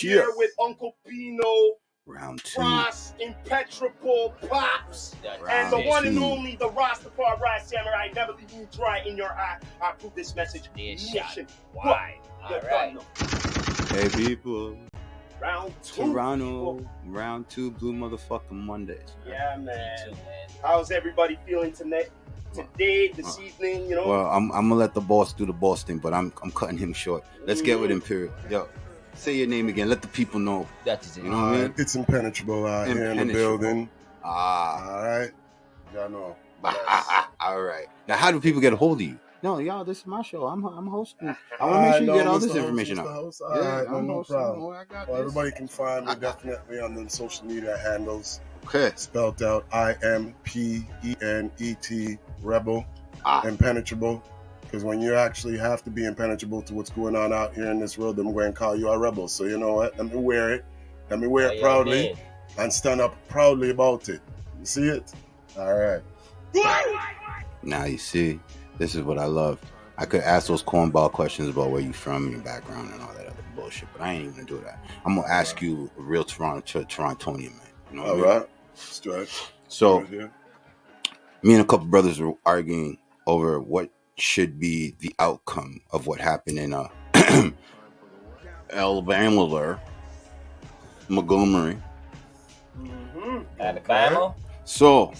here with Uncle Pino, Round 2. Ross, Impenetrebel, Pops, and the one and only, the Rastafari Samurai. Never leave you dry in your eye. I approve this message nationwide. All right. Hey, people. Round 2. Toronto, round 2, Blue Motherfucking Mondays. Yeah, man. How's everybody feeling tonight? Today, this evening, you know? Well, I'm gonna let the boss do the boss thing, but I'm cutting him short. Let's get with Imperial. Yo, say your name again. Let the people know. That is it. You know what I mean? It's Impenetrable out here in the building. All right. Y'all know. All right. Now, how do people get a hold of you? No, y'all, this is my show. I'm hosting. I want to make sure you get all this information out. All right, no problem. Well, everybody can find me definitely on the social media handles. Okay. Spelled out IMPENET Rebel. Impenetrable. Because when you actually have to be impenetrable to what's going on out here in this world, I'm going to call you a rebel. So you know what? Let me wear it. Let me wear it proudly and stand up proudly about it. You see it? All right. Now you see, this is what I love. I could ask those cornball questions about where you from, your background, and all that other bullshit, but I ain't even gonna do that. I'm gonna ask you a real Torontonian, man. You know what I mean? Right. Straight. So, me and a couple brothers were arguing over what should be the outcome of what happened in Alabama, Montgomery. Alabama. So,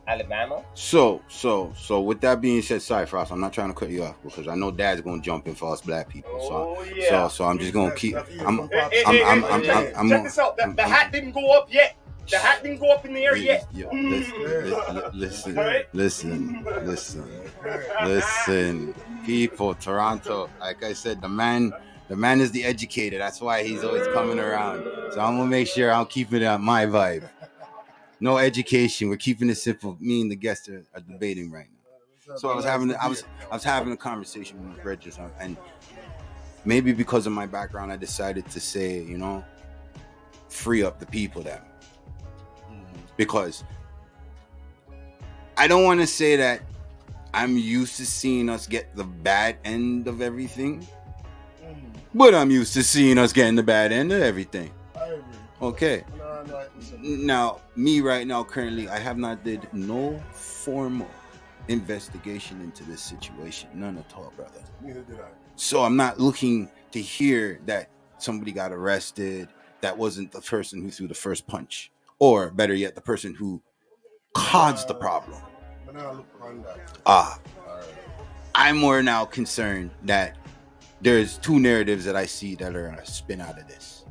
Alabama. So with that being said, sorry, Frost, I'm not trying to cut you off because I know Dad's gonna jump in for us black people. So I'm just gonna keep. Check this out. The hat didn't go up yet. The hat didn't go up in the air yet. Listen, people, Toronto. Like I said, the man is the educator. That's why he's always coming around. So I'm gonna make sure I'm keeping it on my vibe. No education. We're keeping it simple. Me and the guests are debating right now. So I was having a conversation with Bridges, and maybe because of my background, I decided to say, you know, free up the people then, because I don't want to say that I'm used to seeing us get the bad end of everything, but I'm used to seeing us getting the bad end of everything. I agree. Okay. Now, me right now, currently, I have not did no formal investigation into this situation. None at all, brother. Neither did I. So I'm not looking to hear that somebody got arrested that wasn't the person who threw the first punch. Or, better yet, the person who caused the problem. I'm more now concerned that there's two narratives that I see that are going to spin out of this.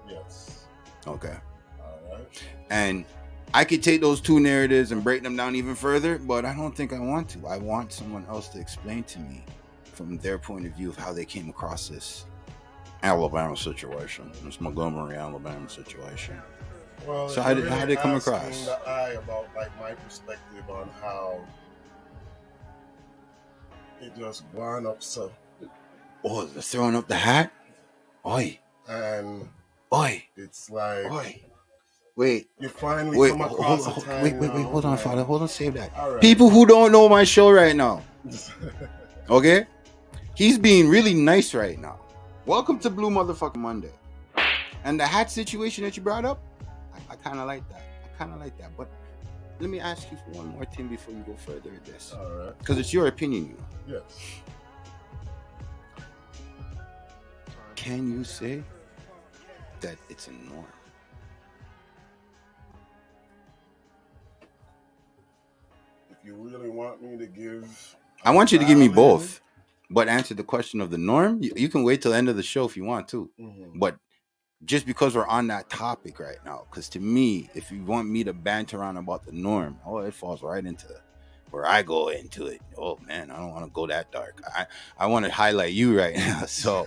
Yes. Okay. And I could take those two narratives and break them down even further, but I don't think I want to. I want someone else to explain to me from their point of view of how they came across this Alabama situation, this Montgomery, Alabama situation. Well, so how did they come across? About like my perspective on how it just wound up so. Oh, they're throwing up the hat? Oi. And oi. It's like. Oi. Wait. You finally come across a time. Wait, hold on, Father. Hold on, save that. Right. People who don't know my show right now. Okay? He's being really nice right now. Welcome to Blue Motherfucking Monday. And the hat situation that you brought up, I kind of like that. But let me ask you for one more thing before you go further with this. All right. Because it's your opinion, you know. Yes. Can you say that it's a norm? If you really want me to give... I want you to give me both. But answer the question of the norm. You can wait till the end of the show if you want to. Mm-hmm. But just because we're on that topic right now, because to me, if you want me to banter on about the norm, it falls right into where I go into it. Oh man, I don't want to go that dark. I want to highlight you right now. So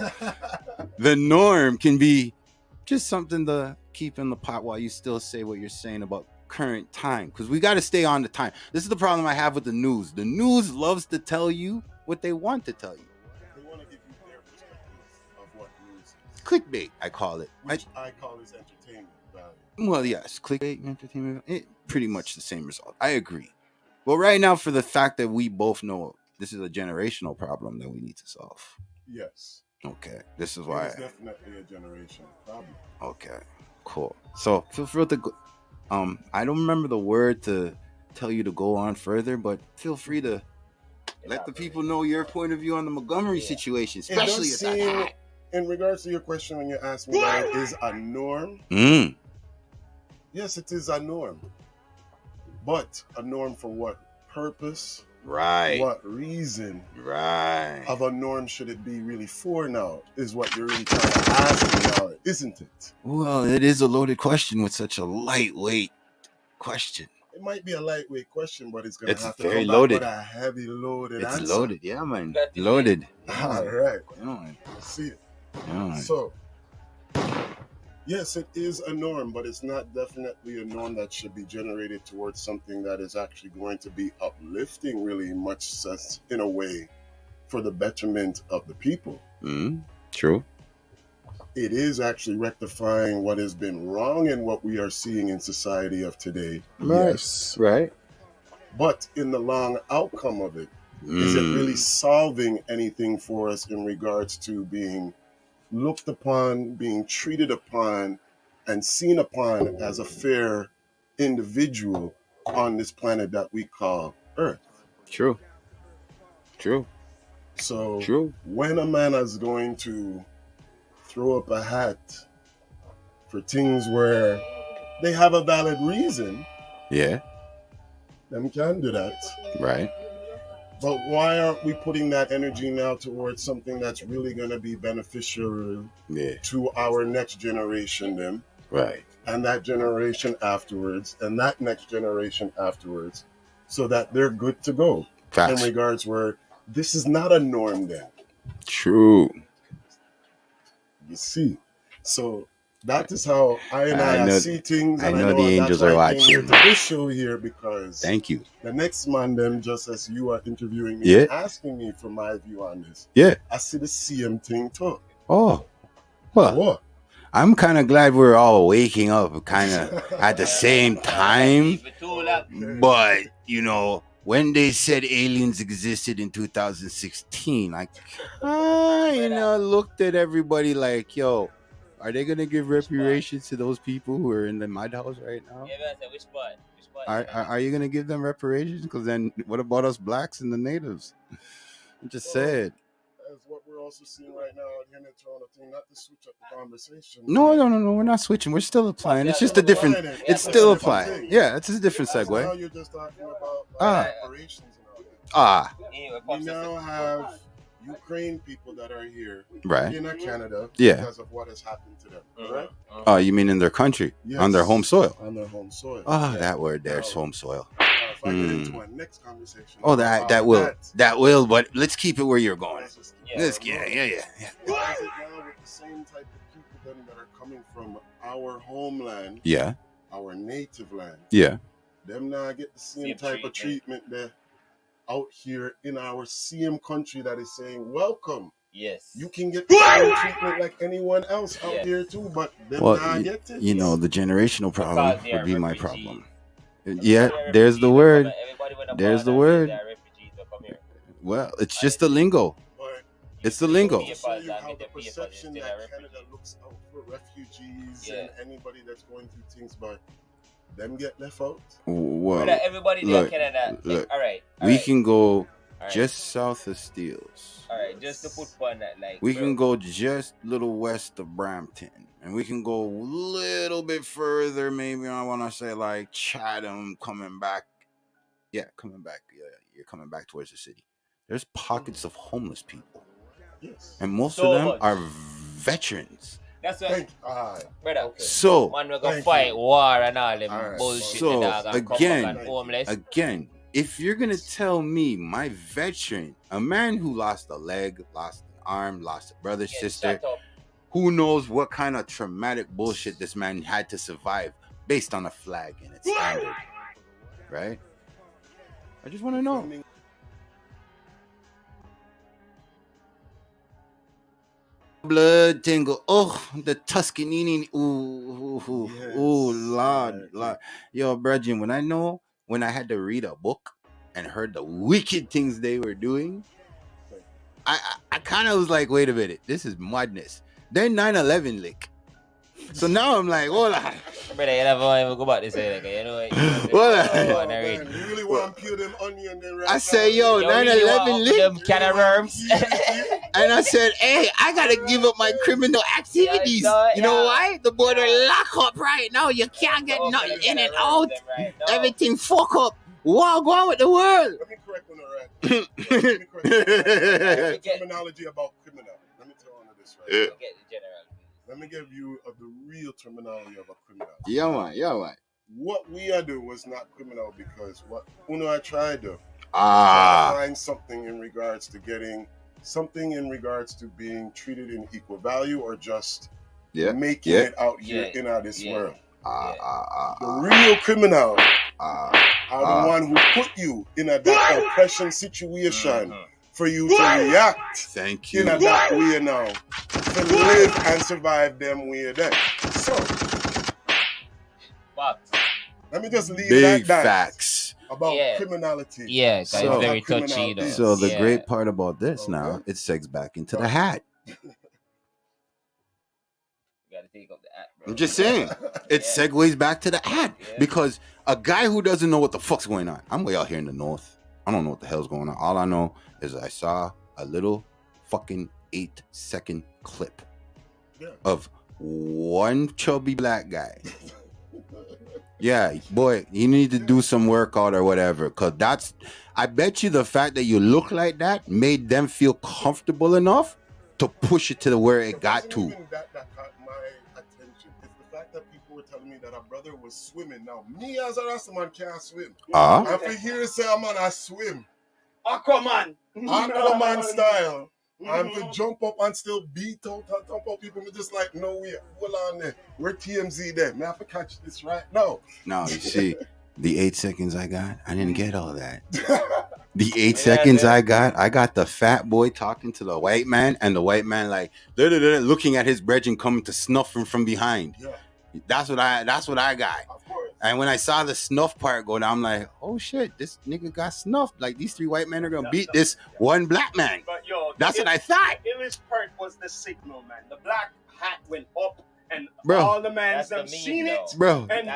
the norm can be just something to keep in the pot while you still say what you're saying about current time, because we got to stay on the time. This is the problem I have with the news. The news loves to tell you what they want to tell you. They want to give you their perspective of what news is. Clickbait, I call it. Which I call this entertainment value. Well, yes, clickbait, entertainment, pretty much the same result. I agree. Well, right now, for the fact that we both know this is a generational problem that we need to solve. Yes. Okay, this is It why. is definitely a generational problem. Okay, cool. So feel free to go. I don't remember the word to tell you to go on further, but feel free to let the people know your point of view on the Montgomery situation, especially It does at that seem, hat. in regards to your question when you asked me that it is a norm. Yes, it is a norm. But a norm for what purpose? Right. What reason? Right. Of a norm should it be really for now is what you're really trying to ask me now, isn't it? Well, it is a loaded question with such a lightweight question. It might be a lightweight question, but it's going to have to very come loaded. back with a heavy loaded It's answer. loaded, yeah, man. Loaded. Yeah, All right. Yeah, man. Let's see it. Yeah, man. So, yes, it is a norm, but it's not definitely a norm that should be generated towards something that is actually going to be uplifting, really much sense in a way for the betterment of the people. True. It is actually rectifying what has been wrong in what we are seeing in society of today. Right. Yes. Right. But in the long outcome of it, is it really solving anything for us in regards to being looked upon, being treated upon, and seen upon as a fair individual on this planet that we call Earth? True. So True. when a man is going to throw up a hat for things where they have a valid reason, yeah, them can do that. Right. But why aren't we putting that energy now towards something that's really going to be beneficial to our next generation then? Right. And that generation afterwards, and that next generation afterwards, so that they're good to go. Facts. In regards where this is not a norm then. True. You see? So that is how I see things. I and know the angels are watching. Here to this show here because thank you. The next man, then, just as you are interviewing me, and asking me for my view on this. Yeah. I see the same thing too. Oh, well. What? I'm kind of glad we're all waking up kind of at the same time. But, you know, when they said aliens existed in 2016, I kind of looked at everybody like, yo, are they going to give reparations to those people who are in the madhouse right now? Which part? Are you going to give them reparations? Because then what about us blacks and the natives? I just said. As what we're also seeing right now here in the Toronto thing, not to switch up the conversation. No, we're not switching. We're still applying. It's just a different. It's still applying. Yeah, it's a different segue. Now you're just talking about reparations and all that. We now have Ukraine people that are here in Canada because of what has happened to them. Right? Oh, you mean in their country? Yes. On their home soil? On their home soil. Oh, that word there's home soil. If I get into my next conversation. Oh, that will. But let's keep it where you're going. Yeah. Why is it now with the same type of people then that are coming from our homeland? Yeah. Our native land. Yeah. Them now get the same type of treatment there out here in our same country that is saying, welcome. Yes. You can get the same treatment like anyone else out here too, but them not get it. You know, the generational problem would be my problem. Yeah, there's the word. There's the word. Well, it's just the lingo. It's the lingo. So you have the perception that Canada looks out for refugees and anybody that's going through things, but them get left out. Well, everybody in Canada. Look, all right. We can go just south of Steeles. All right, just to put fun that, like, we can go just a little west of Brampton, and we can go a little bit further. Maybe I want to say like Chatham, coming back. Yeah, coming back. Yeah, you're coming back towards the city. There's pockets of homeless people. Yes. And most of them are veterans. That's what, brother. Okay. So, man, we're gonna fight war and all them bullshit. So again, if you're gonna tell me my veteran, a man who lost a leg, lost an arm, lost a brother, sister, who knows what kind of traumatic bullshit this man had to survive based on a flag and its standard, right? I just want to know. Blood tingle. Oh, the Tuscanini. Ooh, Lord. Yo, Bridget, when I had to read a book and heard the wicked things they were doing, I kind of was like, wait a minute, this is madness. Then 9/11 lick. So now I'm like, hold on. Brother, you never want to go back this way, you know. Man, you really want to peel them onion then right I said, yo, 9/11 lick. Them can of worms. And I said, hey, I gotta give up my criminal activities. You know why? The border lock up right now. You can't get nothing in and out. Everything fuck up. What going on with the world? Let me correct on the terminology about criminal. Let me tell you this right now. Let me give you the real terminology of a criminal. Yeah, man. What we are doing was not criminal because what I tried to find something in regards to getting something in regards to being treated in equal value or just making it out here in this world. The real criminal are the one who put you in that oppression situation for you to react. Thank you. In that way now to live and survive them way then. So let me just leave big that facts about criminality. Yeah, it's very touchy though. So the great part about this now, it segs back into the hat. Take up the hat, bro. I'm just saying, it segues back to the hat because a guy who doesn't know what the fuck's going on. I'm way out here in the north. I don't know what the hell's going on. All I know is I saw a little fucking 8-second clip of one chubby black guy. Yeah, boy, you need to do some workout or whatever, because I bet you the fact that you look like that made them feel comfortable enough to push it to where it got to. That caught my attention. It's the fact that people were telling me that a brother was swimming. Now, me as a Rasta man can't swim. And for here say, man, I swim. Aquaman style. And to jump up and still beat out and thump out people, just like, no way, hold on there. We're TMZ there. Man, I have to catch this right now. No, you see, the 8 seconds I got, I didn't get all that. The 8 seconds I got the fat boy talking to the white man, and the white man like looking at his brethren coming to snuff him from behind. Yeah. That's what I got. Of course. And when I saw the snuff part go down, I'm like, oh shit, this nigga got snuffed. Like these 3 white men are gonna beat this one black man. But yo, that's what I thought. The illest part was the signal, man. The black hat went up. And all the mans have seen it, bro. And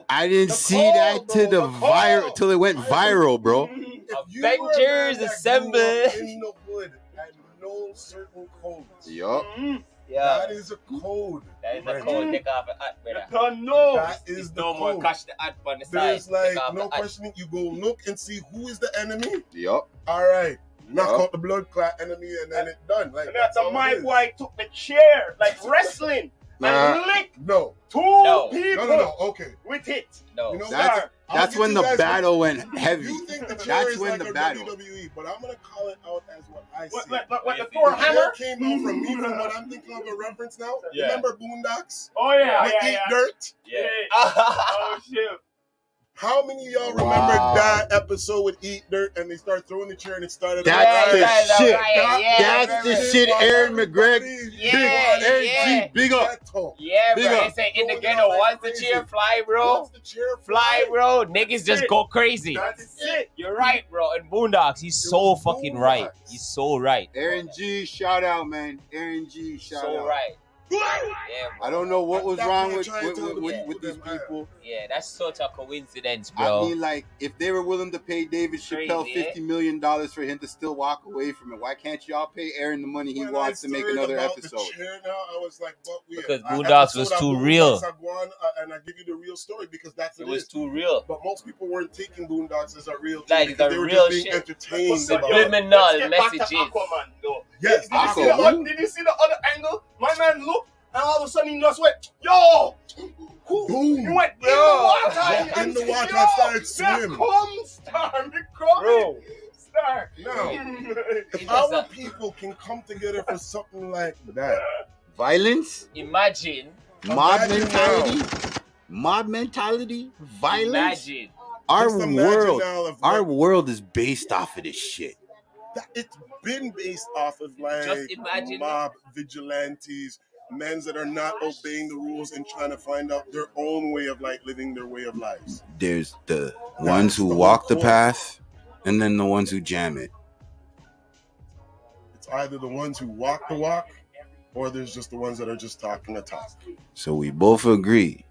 I didn't see that till it went viral, bro. Avengers assemble in the hood and know certain codes. Yup. Yeah. That is a code. That is a code. Take off the hat, brother. That is the code. More catch the hat on the side. There's like no questioning. You go look and see who is the enemy. Yup. All right. Knock out the blood clot enemy and then it's done. Like, and that's how my boy took the chair, like wrestling. And licked two people. No. Okay. With it. No. You know, that's when the battle went heavy. You think the that's is when like the a battle. WWE, but I'm gonna call it out as what I see. What the Thor hammer came out from me from what I'm thinking of a reference now. Yeah. Remember Boondocks? Oh yeah. Eat dirt. Yeah. Oh shit. How many of y'all remember that episode with Eat Dirt and they start throwing the chair and it started? That's the shit. That's the shit. Aaron McGregor. Aaron G. Big up. Yeah, bro. They say in the ghetto, once the chair fly, bro. Fly, bro. Niggas just go crazy. That's it. You're right, bro. And Boondocks, he's so fucking right. He's so right. Aaron G. Shout out, man. Aaron G. Shout out. So right. Yeah, I don't know what was wrong with these people. Yeah, that's such a coincidence, bro. I mean, like, if they were willing to pay David Chappelle $50 million for him to still walk away from it, why can't y'all pay Aaron the money he wants to make another episode? I was like, because Boondocks was too real. And I give you the real story because that's it was too real. But most people weren't taking Boondocks as a real thing. Like they were just being entertained. Subliminal messages. Yes, did you see the other angle? My man looked, and all of a sudden he just went, yo! Boom! He went in the water. In the water and started swimming. Bro. Star. Now, if our people can come together for something like that. Violence? Imagine. Mob mentality? Violence? Imagine. Our world is based off of this shit. It's been based off of like mob vigilantes, men that are not obeying the rules and trying to find out their own way of like living their way of lives. There's the ones who walk the path, and then the ones who jam it. It's either the ones who walk the walk, or there's just the ones that are just talking the talk. So we both agree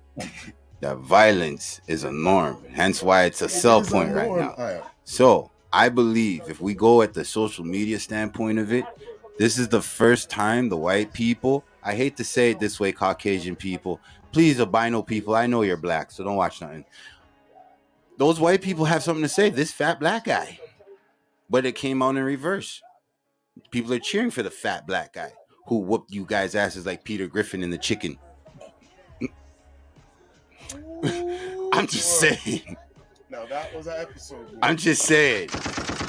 that violence is a norm. Hence why it's a sell point right now. So I believe if we go at the social media standpoint of it, this is the first time the white people, I hate to say it this way, Caucasian people, please, albino people, I know you're black, so don't watch nothing. Those white people have something to say. This fat black guy. But it came out in reverse. People are cheering for the fat black guy who whooped you guys' asses like Peter Griffin in The Chicken. I'm just saying. Now that was an episode. I'm just saying.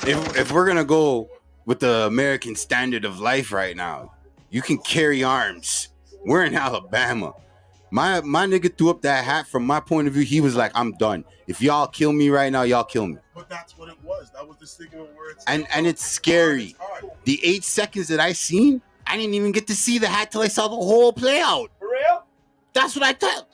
If we're gonna go with the American standard of life right now, you can carry arms. We're in Alabama. My nigga threw up that hat. From my point of view, he was like, I'm done. If y'all kill me right now, y'all kill me. But that's what it was. That was the signal where it's and it's scary. The 8 seconds that I seen, I didn't even get to see the hat till I saw the whole play out. For real? That's what I thought.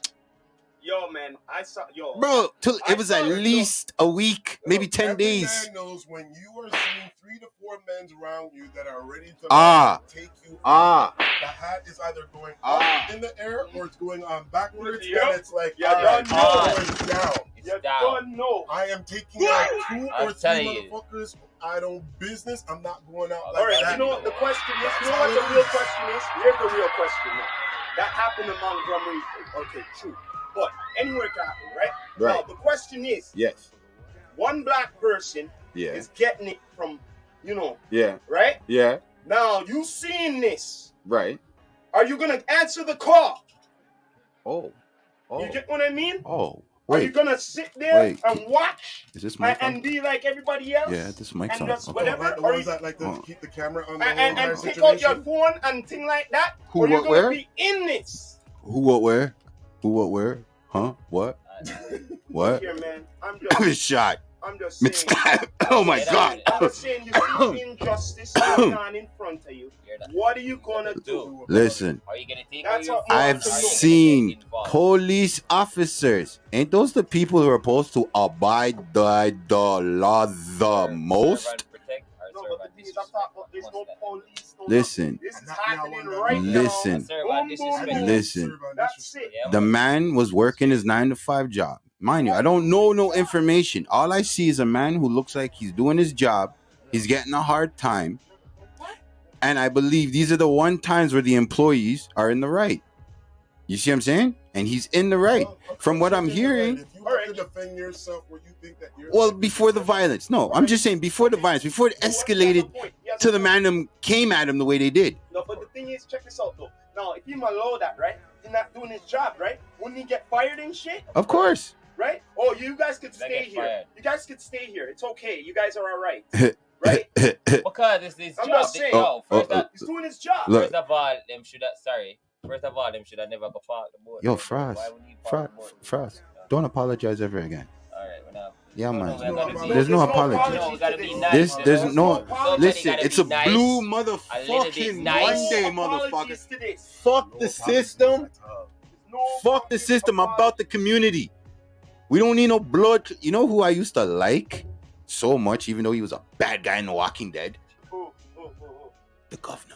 Yo, man, I saw Bro, it was at least a week, maybe 10 days. Every man knows when you are seeing 3 to 4 men around you that are ready to take you out, the hat is either going up in the air or it's going on backwards, and it's like, going down. You don't know. I am taking out 2 or 3 motherfuckers. I don't business. I'm not going out like that. You know what the question is? You know what the real question is? Here's the real question now. That happened in Montgomery. Okay, true. But anywhere can happen, right? Now, the question is, yes, one black person is getting it from, right? Yeah. Now, you seeing this. Right. Are you going to answer the call? Oh. You get what I mean? Oh. Wait. Are you going to sit there and watch is this mic and be like everybody else? Yeah, this mic's on. Just whatever. The ones that like to keep the camera on the and pick out your phone and thing like that? Who, or what, where? Be in this? Who, what, where? Who, what, where? Huh? What? What? Here, man. I'm just shot. I'm just saying. Oh my God. I'm just saying, you see injustice going on in front of you. What are you gonna do? Listen, are you gonna take I've seen police officers. Ain't those the people who are supposed to abide by the law the most? Listen, listen. The man was working his 9-to-5 job. Mind you, I don't know no information. All I see is a man who looks like he's doing his job. He's getting a hard time. And I believe these are the one times where the employees are in the right. You see what I'm saying? And he's in the right. From what I'm hearing. If you have to defend yourself where you think that you're before the violence. No, I'm just saying before the violence, before it escalated to the man them came at him the way they did. No, but the thing is, check this out though. Now, if he allow that, right? He's not doing his job, right? Wouldn't he get fired and shit? Of course. Right? Oh, you guys could stay here. Fired. You guys could stay here. It's okay. You guys are all right. Right? Because it's his I'm job. Just saying. He's doing his job. First of all, them should have never go park the boat. Yo, Frost, don't apologize ever again. All right, well, now. Yeah, man. There's no apology. There's no. Listen, it's a blue motherfucking Monday, motherfucker. Fuck the system. Fuck the system. I'm about the community. We don't need no blood. You know who I used to like so much, even though he was a bad guy in The Walking Dead? The governor.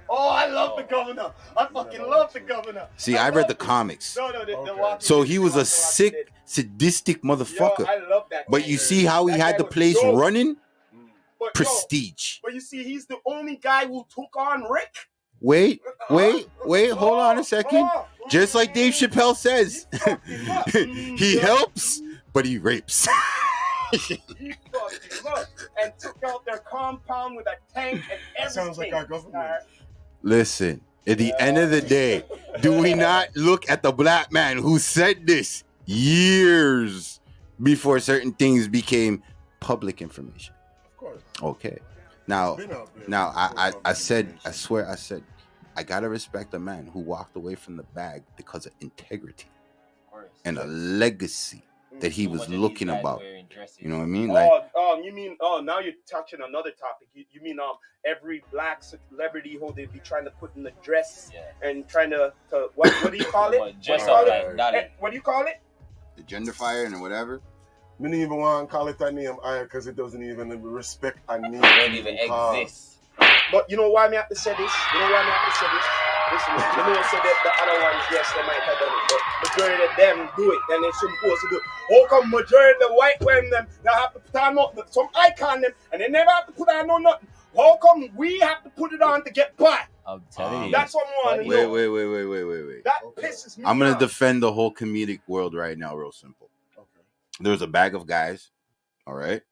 Oh, I love the governor. I fucking love the governor. See, I read the comics. No, so he was a sick, sadistic motherfucker. Yo, I love that. But you see how he had the place running? Prestige. But you see, he's the only guy who took on Rick. Wait, hold on a second. Just like Dave Chappelle says, he helps, but he rapes. He fucking looked and took out their compound with a tank and everything. That sounds like our government. Listen, at the end of the day, do we not look at the black man who said this years before certain things became public information? Of course. Okay. Now, I said, I gotta respect a man who walked away from the bag because of integrity and a legacy that he was looking about. You know what I mean? Like, you mean now you're touching another topic. You mean every black celebrity who they be trying to put in the dress and trying to what do you call it? What do you call it? The gender fire and whatever. We don't even want to call it that name because it doesn't even respect a name. It don't even exist. But you know why me have to say this? Listen, you know, so that the other ones, yes, they might have done it, but majority of them do it, and they're supposed to do it. How come majority of the white women them, they have to put on some icon them, and they never have to put on no nothing? How come we have to put it on to get by? I'm telling you. That's what I want to know. Wait. That pisses me off. I'm going to defend the whole comedic world right now, real simple. Okay. There's a bag of guys, all right,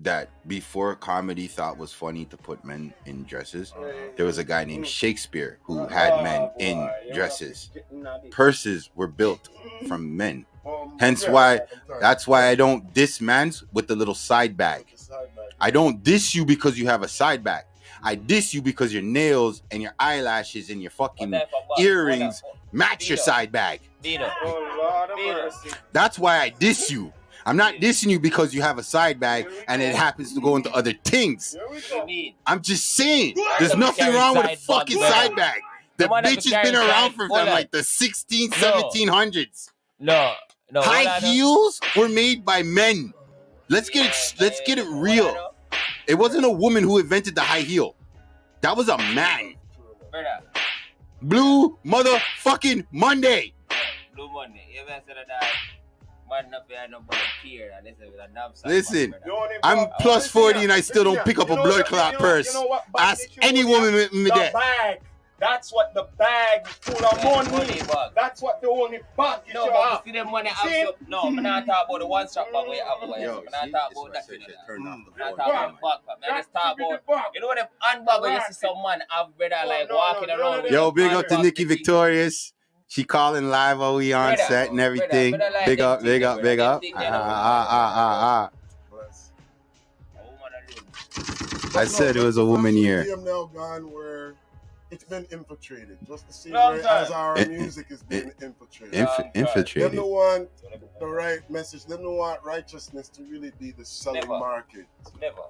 that before comedy thought was funny to put men in dresses. There was a guy named Shakespeare who had men in dresses. Purses were built from men. Hence why, that's why I don't diss mans with the little side bag. I don't diss you because you have a side bag. I diss you because your nails and your eyelashes and your fucking earrings match your side bag. That's why I diss you. I'm not dissing you because you have a side bag and it happens to go into other things. I'm just saying, there's nothing wrong with a fucking side bag. The bitch has been around from like the 1700s. No. High heels were made by men. Let's get it real. It wasn't a woman who invented the high heel. That was a man. Blue motherfucking Monday. Blue Monday. You ever said that? Listen, I'm plus 40 and I still don't pick up a blood clot purse. Ask any woman with me there. That's what the bag full of money. That's what the only bag you should have. See them money have no, I'm not talking about the one strap bag we have. I'm not talking about that. I'm not talking about bag. I'm just talking about, you know what, the handbag where you see some man have brother like walking around with. Yo, big up to Nikki Victorious. She calling live while we on set and everything. Big up. I said it was a woman here. It's been infiltrated, just the same way as our music is being infiltrated. Infiltrated. Them don't want the right message. Them don't want righteousness to really be the selling market. Never.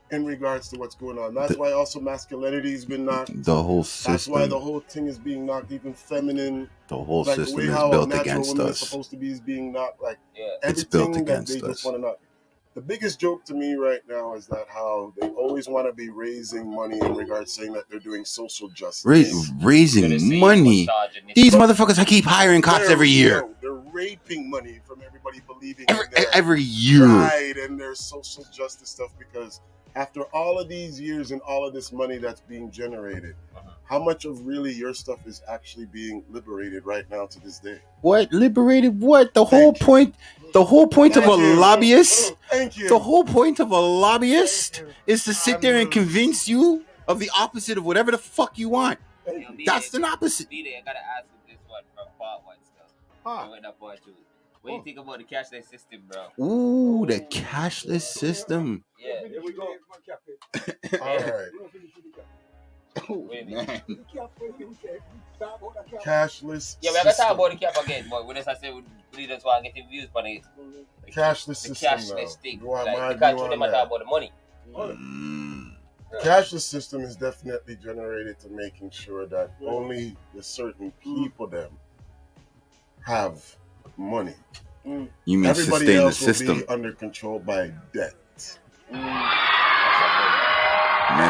In regards to what's going on. That's why also masculinity has been knocked. The whole system. That's why the whole thing is being knocked. Even feminine. The whole system is built against us. Is supposed to be is being knocked. Like it's built against us. Just want to knock. The biggest joke to me right now is that how they always want to be raising money in regards saying that they're doing social justice. Raising money? These motherfuckers keep hiring cops every year. They're raping money from everybody believing every year. Pride and their social justice stuff, because after all of these years and all of this money that's being generated, how much of really your stuff is actually being liberated right now to this day? What? Liberated what? The whole point of a lobbyist? Thank you. The whole point of a lobbyist is to sit there and convince you of the opposite of whatever the fuck you want. That's the opposite. I gotta ask you this one from part one stuff. What do you think about the cashless system, bro? Ooh, the cashless system. Yeah. Here we go. All right. Oh, man. Cashless. Yeah, we're gonna talk about the cap again, but when I say we just want to get the views on it. Cashless system. Cashless thing. Like, you can't talk about the money. The cashless system is definitely generated to making sure that only the certain people them have money. You mean everybody sustain else the system will be under control by debt. Man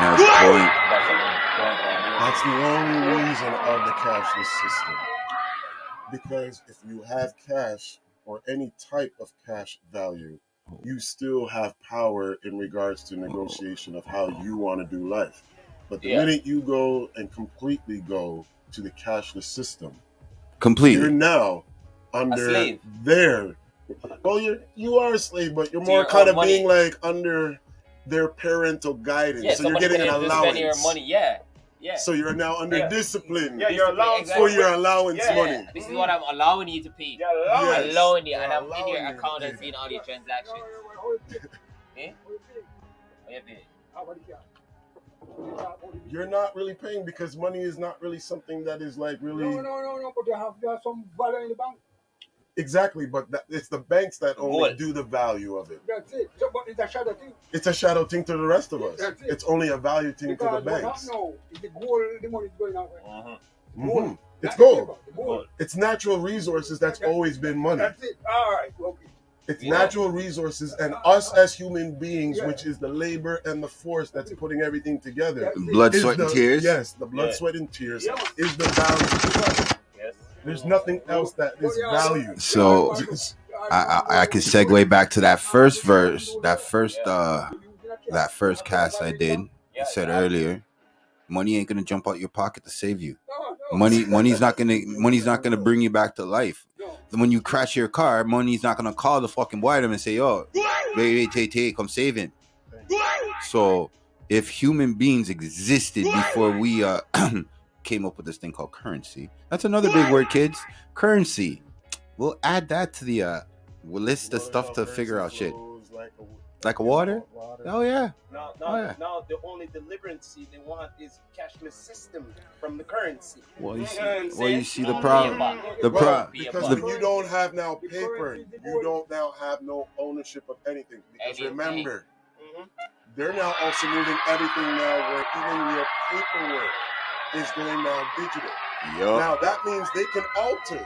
has a point. That's the only reason of the cashless system. Because if you have cash or any type of cash value, you still have power in regards to negotiation of how you want to do life. But the minute you go and completely go to the cashless system, you're now under their. Well, you are a slave, but you're more kind of money. Being like under their parental guidance. Yeah, so you're getting an allowance. Your money, yeah. So you're now under discipline. Yeah, you're allowed for your allowance money. This is what I'm allowing you to pay. Yes. Allowing you, and I'm in your account and seeing all your transactions. You're not really paying because money is not really something that is like really. No. But you have some value in the bank. Exactly, but it's the banks that only do the value of it. That's it. So, but it's a shadow thing. It's a shadow thing to the rest of us. That's it. It's only a value thing because to the banks. No, it's the gold, the money is going out. It's gold. It's natural resources that's always been money. That's it. All right. Okay. It's natural resources and us as human beings, which is the labor and the force that's putting everything together. Blood, sweat, and tears. Yes, the blood, sweat, and tears is the value. Yes. There's nothing else that is value. So I can segue back to that first verse, that first cast I did. I said earlier, money ain't gonna jump out your pocket to save you. Money's not gonna bring you back to life. When you crash your car, money's not gonna call the fucking boy and say, "Yo, wait, come save him." So if human beings existed before we came up with this thing called currency, that's another big word, kids. Currency. We'll add that to the we'll list the stuff to figure out shit. Like a water? Oh yeah. Now the only deliverance they want is cashless system from the currency. Well, you see the problem. Because when you don't have now paper, you don't now have no ownership of anything. Because remember, they're now also moving everything now where even your paperwork is going now digital. Yep. Now that means they can alter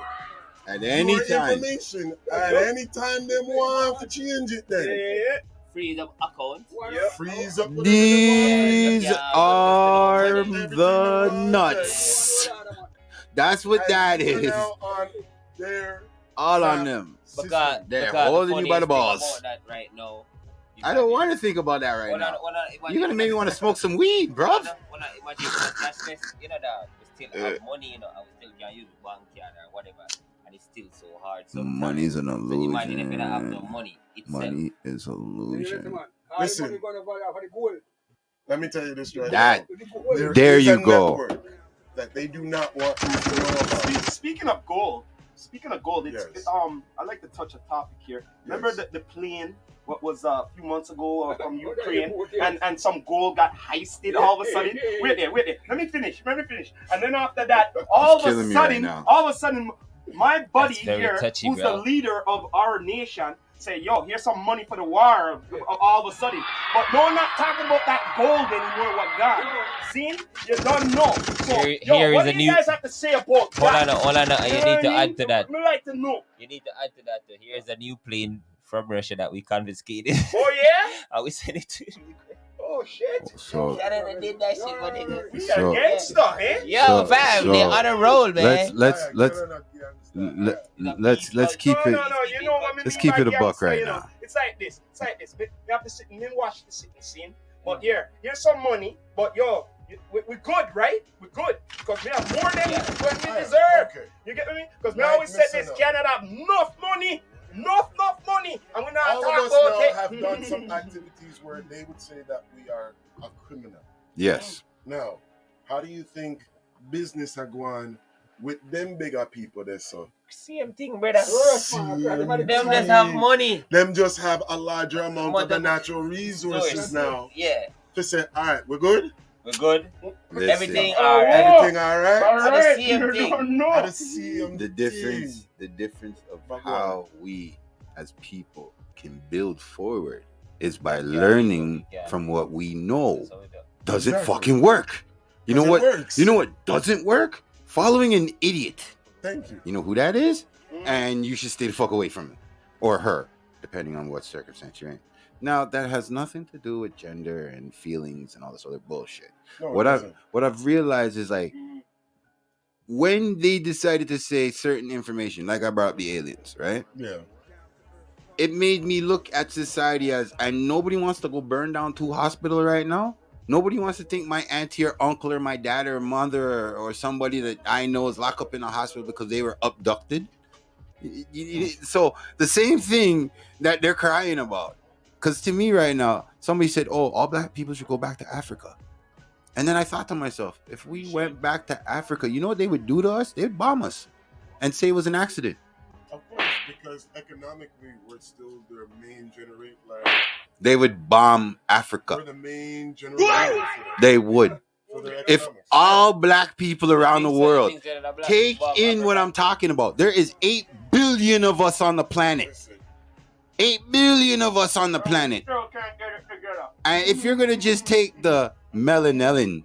at any time information at any time they want to change it. Then freeze up account. Freeze up. These are the nuts. That's what that is. All on them. Because they're holding you by the balls. That right now, I don't want to think about that right now. You're gonna make me want to smoke some weed, bro. Imagine cashless, you know that we still have money, you know, and we still can use bank card or whatever, and it's still so hard. So money's an illusion. So imagine if you don't have no money itself. Money is illusion. Listen, let me tell you this right now. There you go. That they do not want you to know about. Speaking of gold, it's, I like to touch a topic here. Remember the plane? What was a few months ago from Ukraine, and some gold got heisted all of a sudden. Wait there. Let me finish. And then after that, all of a sudden, my buddy here, who's the leader of our nation, say, "Yo, here's some money for the war." All of a sudden, but no, I'm not talking about that gold anymore. What God? See, you don't know. So, what do you guys have to say about that? Hold on. You need to add to that. I'd like to know. You need to add to that. Here's a new plane from Russia that we confiscated. Oh yeah? And we sent it to Ukraine. Oh shit! So did that shit, my nigga. We got gangster, eh? Yo, fam, they on a roll, man. Let's keep it. Let's keep it a buck right now. It's like this. We have to sit and watch the scene. But here's some money. But yo, we're good, right? We're good because we have more than we deserve. Okay. You get me? Because we always said this Canada have enough money. Enough money, and we're not all talking of us about now it. Have done some activities where they would say that we are a criminal. Yes. Now, how do you think business are going with them bigger people there, so? Same thing, brother. Them just have money. Them just have a larger amount of the natural resources now. Yeah. To say, all right, we're good. We're good. Listen. Everything all right. Everything all right. All right. The difference of how we as people can build forward is by learning from what we know. Does it fucking work? You know what? Works. You know what doesn't work? Following an idiot. Thank you. You know who that is? And you should stay the fuck away from him or her, depending on what circumstance you're in. Now that has nothing to do with gender and feelings and all this other bullshit. No, what I've realized is like when they decided to say certain information, like I brought up the aliens, right? Yeah. It made me look at society as, and nobody wants to go burn down 2 hospitals right now. Nobody wants to think my auntie or uncle or my dad or mother or somebody that I know is locked up in a hospital because they were abducted. So the same thing that they're crying about. Because to me right now, somebody said, "Oh, all black people should go back to Africa." And then I thought to myself, if we went back to Africa, you know what they would do to us? They'd bomb us and say it was an accident. Of course, because economically, we're still their main generator. They would bomb Africa. We're the main generator. They would. If all black people around the world take in what I'm talking about, there is 8 billion of us on the planet. 8 billion of us on the planet. And if you're going to just take the melanin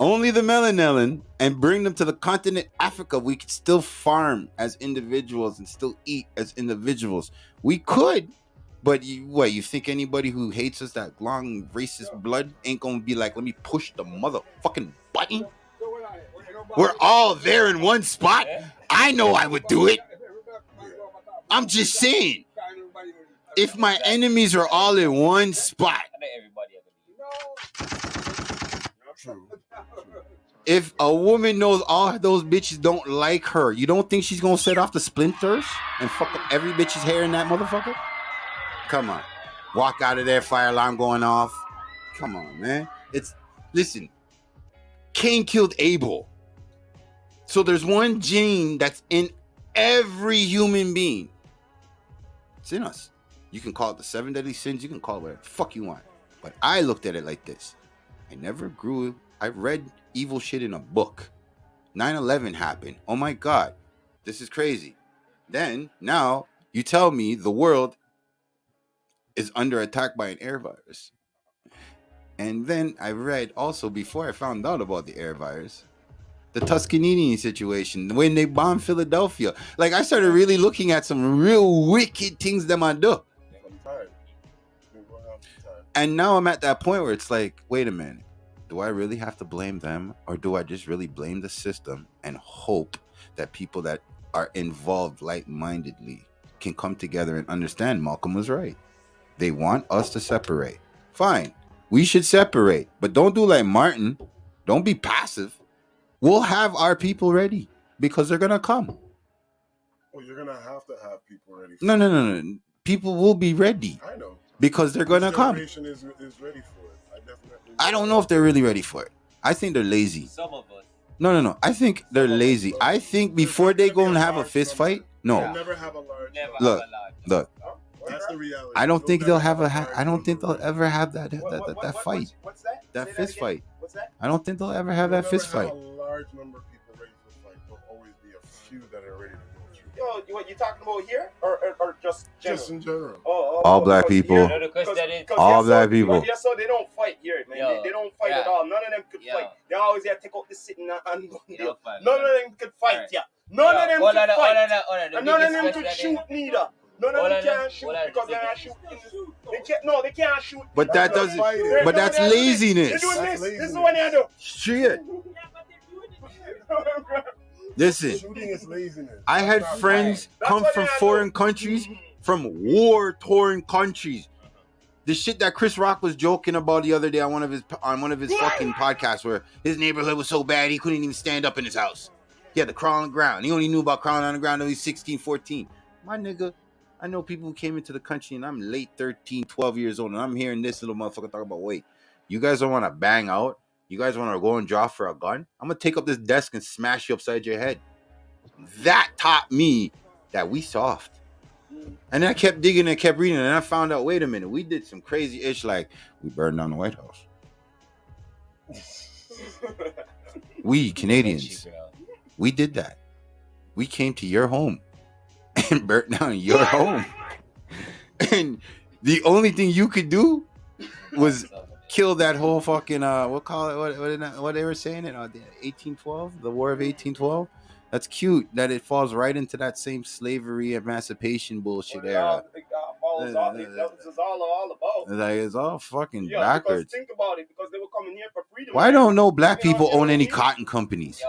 only the melanin, and bring them to the continent Africa, we could still farm as individuals and still eat as individuals. We could, but you think anybody who hates us, that long racist blood, ain't gonna be like, let me push the motherfucking button? We're all there in one spot. I know I would do it. I'm just saying, if my enemies are all in one spot, if a woman knows all those bitches don't like her, you don't think she's gonna set off the splinters and fuck up every bitch's hair in that motherfucker? Come on. Walk out of there, fire alarm going off. Come on, man. Listen, Cain killed Abel. So there's one gene that's in every human being. It's in us. You can call it the 7 deadly sins. You can call it whatever the fuck you want. But I looked at it like this. I read evil shit in a book. 9/11 happened. Oh my God. This is crazy. Then, now, you tell me the world is under attack by an air virus. And then I read also, before I found out about the air virus, the Tuscanini situation, when they bombed Philadelphia. Like, I started really looking at some real wicked things that I do. And now I'm at that point where it's like, wait a minute. Do I really have to blame them? Or do I just really blame the system and hope that people that are involved like-mindedly can come together and understand Malcolm was right? They want us to separate. Fine. We should separate. But don't do like Martin. Don't be passive. We'll have our people ready because they're going to come. Well, you're going to have people ready. No. People will be ready. I know. Because they're going to come. This generation is ready for it. I don't know if they're really ready for it. I think they're lazy. Some of us. No. I think they're lazy. I think before they go and have a fist fight, no. They'll never have a large. Look. That's the reality. I don't think they'll have I don't think they'll ever have that fight. What's that? That fist fight. What's that? I don't think they'll ever have that fist fight. A large number of people ready for the fight. There'll always be a few that are ready to go through. Yo, what you talking about here, or just general? Just in general. All black people. All black people. Yeah, so they don't fight here, man. They don't fight at all. None of them could fight. They always have to take out the sitting and none of them could fight. Yeah, none of them could fight. And none of them could shoot neither. None of them can shoot because they're not shooting. They can't shoot. But that doesn't. But that's laziness. They're doing this. This is what they do. Shit. Listen. Shooting is laziness. I had friends come from foreign countries, from war-torn countries. The shit that Chris Rock was joking about the other day on one of his fucking podcasts, where his neighborhood was so bad he couldn't even stand up in his house. He had to crawl on the ground. He only knew about crawling on the ground when he was 16, 14. My nigga. I know people who came into the country and I'm late 13, 12 years old, and I'm hearing this little motherfucker talk about, wait, you guys don't want to bang out? You guys want to go and draw for a gun? I'm going to take up this desk and smash you upside your head. That taught me that we soft. And then I kept digging and kept reading, and I found out, wait a minute, we did some crazy ish, like we burned down the White House. We, Canadians, we did that. We came to your home and burnt down your home. And the only thing you could do was kill that whole fucking what they were saying it, 1812, the War of 1812. That's cute that it falls right into that same slavery emancipation bullshit era. This is all about. Like, it's all fucking backwards. Because think about it, because they were coming here for freedom. Why don't no black people own any cotton companies?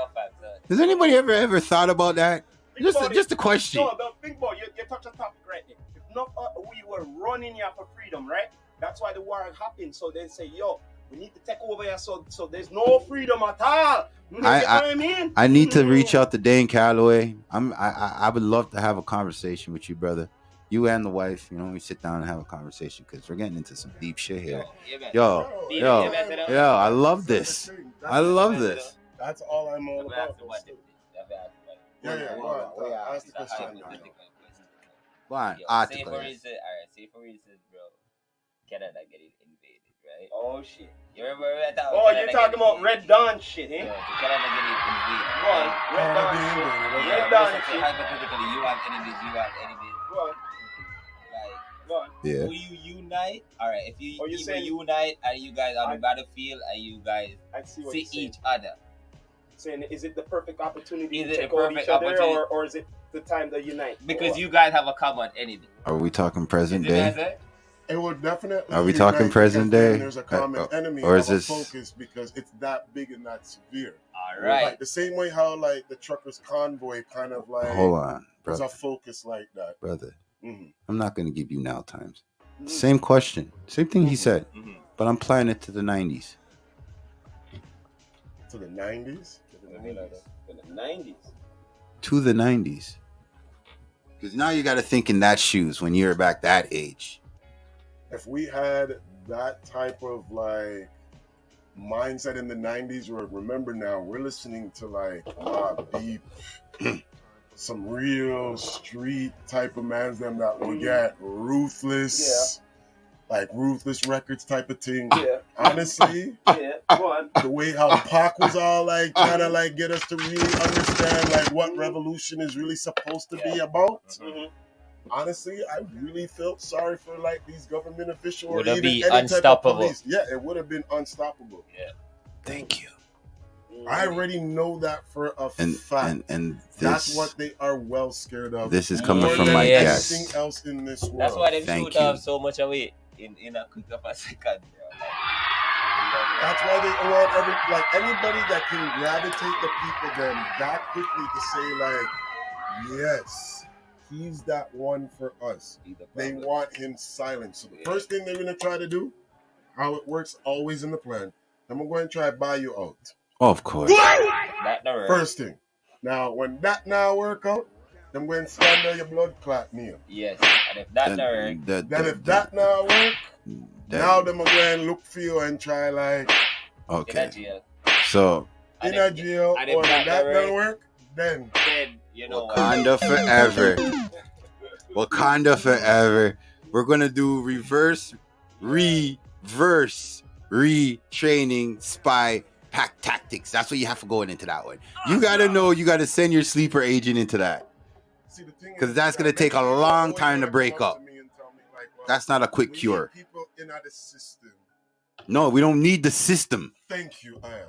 Has anybody ever thought about that? Just a question. No, think about it. You touch a topic right there. If not, we were running here for freedom, right? That's why the war happened. So they say, yo, we need to take over here. So there's no freedom at all. You know what I mean? I need to reach out to Dane Calloway. I would love to have a conversation with you, brother. You and the wife, we sit down and have a conversation, because we're getting into some deep shit here. Yo, I love this. I love this. That's all I'm all about. Ask the question. Fine. Say for instance, bro, Canada getting invaded, right? Oh shit. You remember that? You're talking about Red Dawn shit, eh? Yeah, Canada getting invaded. Red Dawn shit. Hypothetically, you have enemies. Go on. Like, Yeah. Will you unite? All right. If you unite and you guys on the battlefield and you guys see each other. Saying, is it the perfect opportunity to take over each other, or is it the time to unite? Because you guys have a common enemy. Are we talking present day? It would definitely. Are we talking present day? There's a common enemy, or is this focus because it's that big and that severe. All right. Like the same way how like the truckers convoy kind of like. Hold on, brother. There's a focus like that, brother. Mm-hmm. I'm not going to give you now times. Mm-hmm. Same question, same thing he said, but I'm playing it to the 90s. To the 90s. To the 90s. Because now you got to think in that shoes when you're back that age. If we had that type of like mindset in the 90s, where remember now we're listening to like beat some real street type of mans them that will get ruthless. Like Ruthless Records type of thing. Yeah. Honestly, the way how Pac was all like trying to like get us to really understand like what revolution is really supposed to be about. Mm-hmm. Honestly, I really felt sorry for like these government officials. Would it be unstoppable? Yeah, it would have been unstoppable. Yeah. Thank you. I already know that for a fact. And that's what they are well scared of. This is coming from my guest. Anything else in this world. That's why they shoot off so much away in a quick of a second. That's why they want anybody that can gravitate the people then that quickly to say like, yes, he's that one for us. They want him silent. So the first thing they're gonna try to do, how it works always in the plan, I'm going to try to buy you out. Of course. First thing. Now when that now work out, I'm going to slander your blood clot meal. Yes. And if that now work, then if that now work, now them are going to look for you and try like okay. In a jail. So in a jail, or if that now work, then you know Wakanda forever. Wakanda forever. We're gonna do reverse retraining spy pack tactics. That's what you have to go into that one. You gotta know. You gotta send your sleeper agent into that. Because that's gonna take a long time to break up. That's not a quick cure. People in the system. No, we don't need the system. Thank you, There's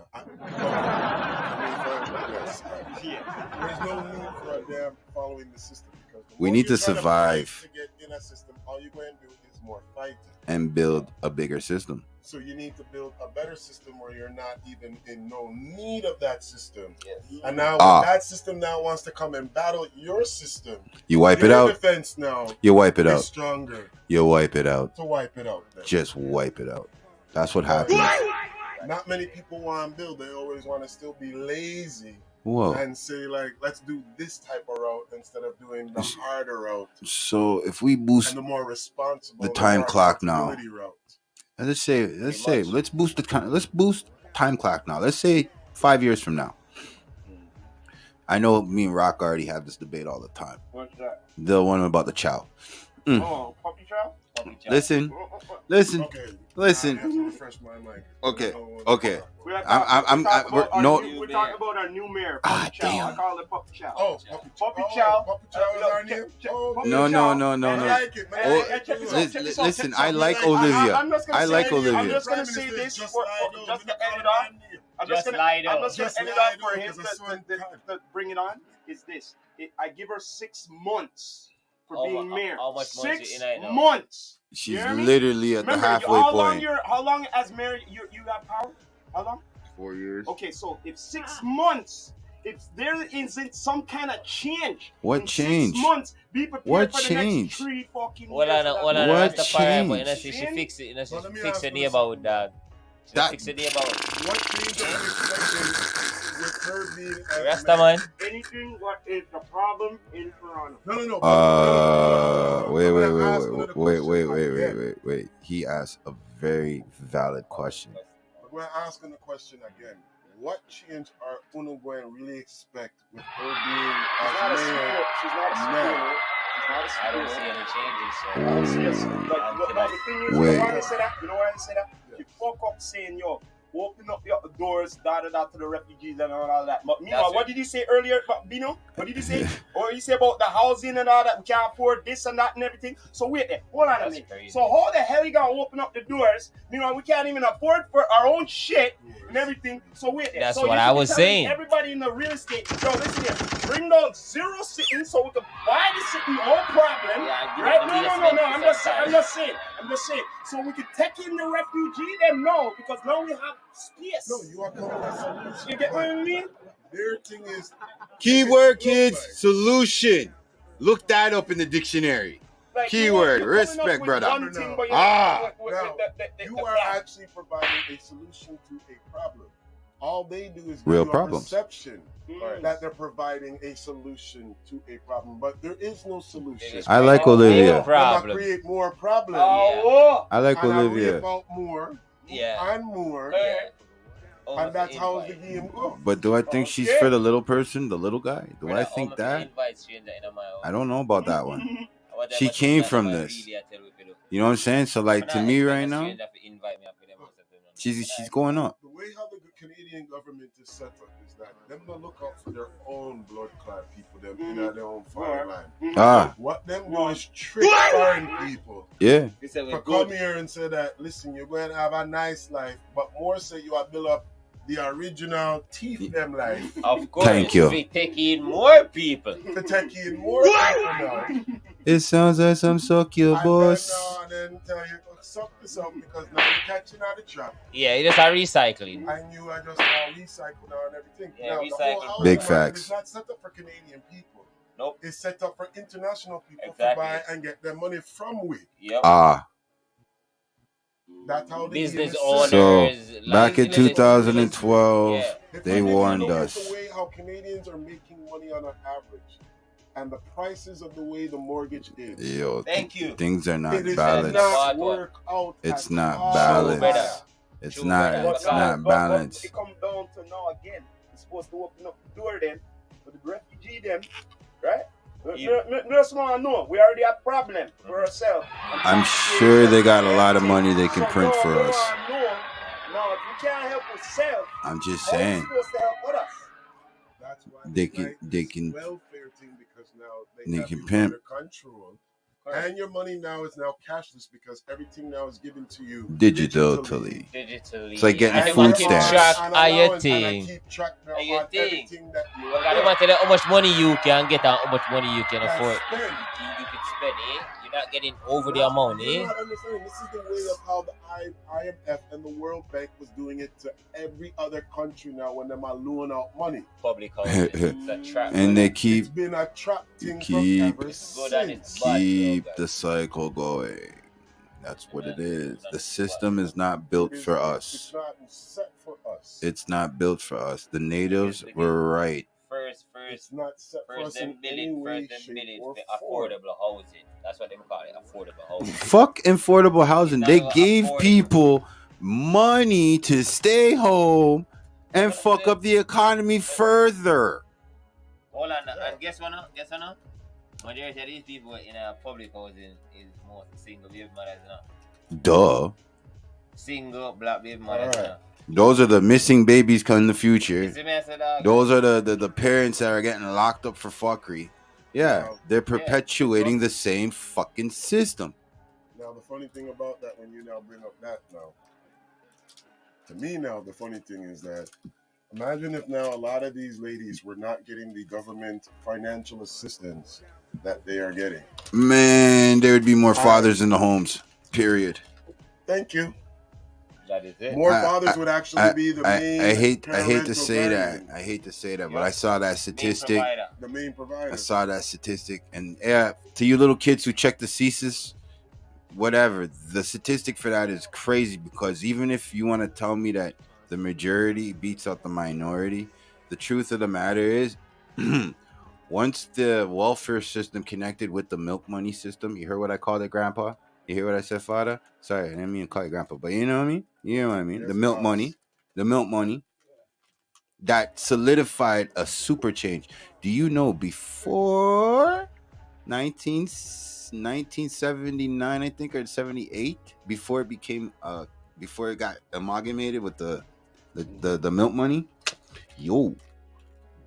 no need for them following the system because we need to survive. To get in a system, all you're going to do is more fighting and build a bigger system. So you need to build a better system where you're not even in no need of that system. Yes. And now when that system now wants to come and battle your system, you wipe it out. Defense now, you wipe it out. Stronger. You wipe it out. To wipe it out. Then. Just wipe it out. That's what happens. Not many people want to build. They always want to still be lazy. Whoa. And say like, let's do this type of route instead of doing the harder route. So if we boost and the more responsible, the time clock now. Route. Let's boost time clock now. Let's say 5 years from now. I know me and Rock already have this debate all the time. What's that? The one about the chow. Oh, puppy chow? Listen. Okay. Listen. Okay. We're talking about our new mayor, Puppy Chow. Damn. I call it Puppy Chow. Oh, Puppy Chow. Puppy Chow is our name? No. I like it, man. Listen, I like Olivia. I'm just going to say this just to end it on. I'm just going to end it on for him to bring it on. Is this. I give her 6 months for being mayor. 6 months. She's literally at the halfway point. How long as mayor you have power? How long? 4 years. Okay, so if 6 months, if there isn't some kind of change, what change? 6 months, be prepared for the next 3 fucking years. What change? She fix it. She fix the neighborhood, dog. Fix the neighborhood. What change are you expecting with her being Rasta man? Anything what is the problem in Toronto? No. Wait. He asked a very valid question. We're asking the question again. What change are Uno going to really expect with her being as mayor? She's not a speaker. I don't see any changes. The thing is, you know why I say that? You fuck up saying, yo, open up the doors, to the refugees and all that. But meanwhile, what did you say earlier, Bino? What did you say? Or you say about the housing and all that? We can't afford this and that and everything. So wait there, hold on a minute. Crazy. So how the hell you gonna open up the doors? Meanwhile, we can't even afford for our own shit and everything. So wait there. That's so what I was saying. Everybody in the real estate, yo, listen here. Bring down 0 sitting so we can buy the sitting, no problem. Yeah, right? No. I'm just saying. So we can take in the refugee them now because now we have space. No, you are coming with solution. You get what I mean? Their thing is keyword, kids, solution. Look that up in the dictionary. Like, keyword, respect, brother. You are actually providing a solution to a problem. All they do is real give problems. Perception that they're providing a solution to a problem, but there is no solution. I like Olivia. Create more problems. I like Olivia. About more, and more, and that's how the game goes. But do I think she's for the little person, the little guy? Do I think that? I don't know about that one. She came from this. You know what I'm saying? So like to me right now, she's going up. The way how the Canadian government is set up is that them don't look out for their own blood clot people, them in their own foreign land. What them do is trick foreign people. Yeah. For come here and say that, listen, you're going to have a nice life, but more say you are build up the original teeth them life. Of course. Thank you. We take in more people. To take in more people now. It sounds like some sucky boss. And then tell you suck this up because now you're catching out the trap. Yeah, it is a recycling. And you are just now recycling now and everything. Yeah, now, recycling. Big facts. It's not set up for Canadian people. Nope. It's set up for international people to buy and get their money from we. Yep. That's how business owners. So back in 2012, they warned us. The way how Canadians are making money on an average. And the prices of the way the mortgage is. Yo, thank you. Things are not it balanced. Not work out it's not balanced. It's not balanced. It comes down to now again. We're supposed to open up the door then for the refugee them, right? No, we already have problem for ourselves. I'm sure they got a lot of money they can print for us. No, if we can't help ourselves, I'm just saying. Supposed to help others. That's why they can welfare thing because now they can pimp. Control. And your money now is now cashless because everything now is given to you digitally. It's like getting food stamps. I keep track now on everything that you want. I want to know how much money you can get and how much money you can afford. You can spend it. You're not getting over the amount, You're not understanding. This is the way of how the IMF and the World Bank was doing it to every other country now when they are loaning out money. Public housing. It's a trap. And they keep. It's been a trap thing from ever since. Keep the cycle going. That's what it is. The system is not built for us. It's not set for us. It's not built for us. The natives were right. First, not set first them building affordable housing. That's what they call it, affordable housing. Fuck affordable housing. They gave people money to stay home and fuck up the economy further. Hold on, and guess what now? Majority of these people in public housing is more single baby mothers now. Duh. Single black baby mothers now. Those are the missing babies come in the future. Those are the parents that are getting locked up for fuckery. Yeah, they're perpetuating the same fucking system. Now, the funny thing about that, when you now bring up that now, to me now, the funny thing is that, imagine if now a lot of these ladies were not getting the government financial assistance that they are getting. Man, there would be more fathers in the homes, period. Thank you. That is it. More fathers would actually be the main. I hate to say that. I hate to say that, but I saw that statistic. The main provider. I saw that statistic, and to you little kids who check the census, whatever, the statistic for that is crazy because even if you want to tell me that the majority beats out the minority, the truth of the matter is, once the welfare system connected with the milk money system, you heard what I called it, Grandpa? You hear what I said, Father? Sorry, I didn't mean to call you Grandpa, but you know what I mean? You know what I mean? Yes, the milk money, that solidified a super change. Do you know before 1979, I think, or 78, before it became, before it got amalgamated with the the milk money. Yo,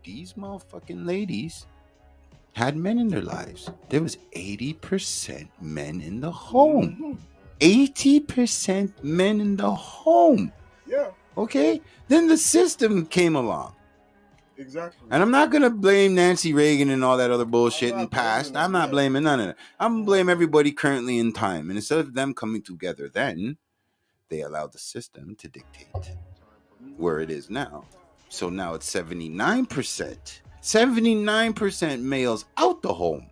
these motherfucking ladies had men in their lives. There was 80% men in the home. 80% men in the home. Yeah. Okay? Then the system came along. Exactly. And I'm not going to blame Nancy Reagan and all that other bullshit in the past. I'm not blaming none of that. I'm going to blame everybody currently in time. And instead of them coming together then, they allowed the system to dictate where it is now. So now it's 79%. 79% males out the home.